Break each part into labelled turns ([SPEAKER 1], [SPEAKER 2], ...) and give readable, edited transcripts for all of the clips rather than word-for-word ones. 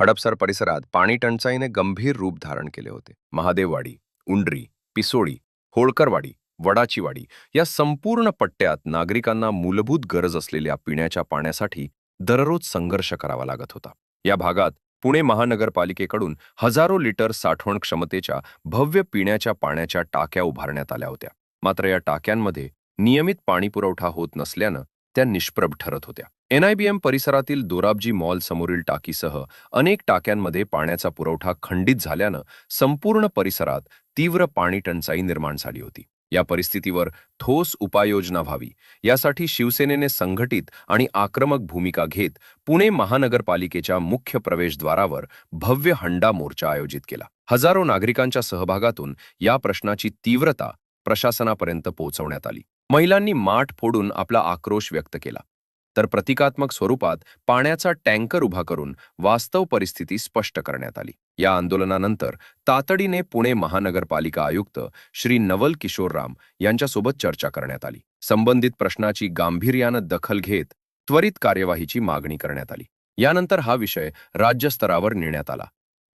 [SPEAKER 1] हडपसर परिसरात पाणी टंचाईने गंभीर रूप धारण केले होते. महादेववाडी, उंडरी, पिसोडी, होळकरवाडी, वडाचीवाडी या संपूर्ण पट्ट्यात नागरिकांना मूलभूत गरज असलेल्या पिण्याच्या पाण्यासाठी दररोज संघर्ष करावा लागत होता. या भागात पुणे महानगरपालिकेकडून हजारो लिटर साठवण क्षमतेच्या भव्य पिण्याच्या पाण्याच्या टाक्या उभारण्यात आल्या होत्या. मात्र या टाक्यांमध्ये नियमित पाणीपुरवठा होत नसल्यानं त्या निष्प्रभ ठरत होत्या. NIBM परिसरातील दोराबजी मॉल समोरील टाकीसह अनेक टाक्यांमध्ये पाण्याचा पुरवठा खंडित झाल्यानं संपूर्ण परिसरात तीव्र पाणी टंचाई निर्माण झाली होती. या परिस्थितीवर ठोस उपाययोजना व्हावी यासाठी शिवसेनेने संघटित आणि आक्रमक भूमिका घेत पुणे महानगरपालिकेच्या मुख्य प्रवेशद्वारावर भव्य हंडा मोर्चा आयोजित केला. हजारो नागरिकांच्या सहभागातून या प्रश्नाची तीव्रता प्रशासनापर्यंत पोहोचवण्यात आली. महिलांनी माठ फोडून आपला आक्रोश व्यक्त केला, तर प्रतिकात्मक स्वरूपात पाण्याचा टँकर उभा करून वास्तव परिस्थिती स्पष्ट करण्यात आली. या आंदोलनानंतर तातडीने पुणे महानगरपालिका आयुक्त श्री नवल किशोर राम यांच्यासोबत चर्चा करण्यात आली. संबंधित प्रश्नाची गांभीर्यानं दखल घेत त्वरित कार्यवाहीची मागणी करण्यात आली. यानंतर हा विषय राज्यस्तरावर नेण्यात आला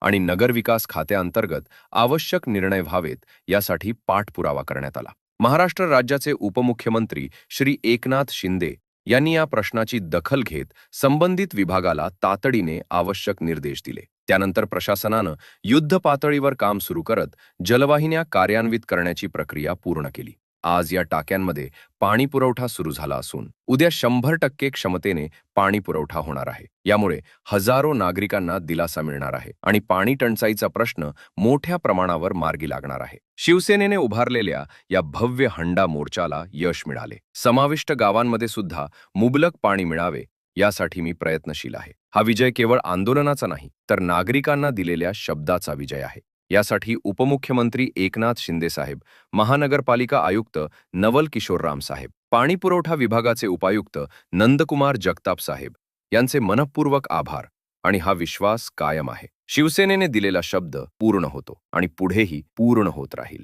[SPEAKER 1] आणि नगरविकास खात्याअंतर्गत आवश्यक निर्णय व्हावेत यासाठी पाठपुरावा करण्यात आला. महाराष्ट्र राज्याचे उपमुख्यमंत्री श्री एकनाथ शिंदे यांनी या प्रश्नाची दखल घेत संबंधित विभागाला तातडीने आवश्यक निर्देश दिले. त्यानंतर प्रशासनानं युद्ध पातळीवर काम सुरू करत जलवाहिन्या कार्यान्वित करण्याची प्रक्रिया पूर्ण केली. आज या टाक्यांमध्ये पाणी पुरवठा सुरू झाला असून उद्या 100% क्षमतेने पाणी पुरवठा होणार आहे. यामुळे हजारो नागरिकांना दिलासा मिळणार आहे आणि पाणी टंचाईचा प्रश्न मोठ्या प्रमाणावर मार्गी लागणार आहे. शिवसेनेने उभारलेल्या या भव्य हंडा मोर्चाला यश मिळाले. समाविष्ट गावांमध्ये सुद्धा मुबलक पाणी मिळावे यासाठी मी प्रयत्नशील आहे. हा विजय केवळ आंदोलनाचा नाही, तर नागरिकांना दिलेल्या शब्दाचा विजय आहे. यासाठी उपमुख्यमंत्री एकनाथ शिंदे साहेब, महानगरपालिका आयुक्त नवल किशोर राम साहेब, पाणीपुरवठा विभागाचे उपायुक्त नंदकुमार जगताप साहेब यांचे मनःपूर्वक आभार आणि हा विश्वास कायम आहे. शिवसेनेने दिलेला शब्द पूर्ण होतो आणि पुढेही पूर्ण होत राहील.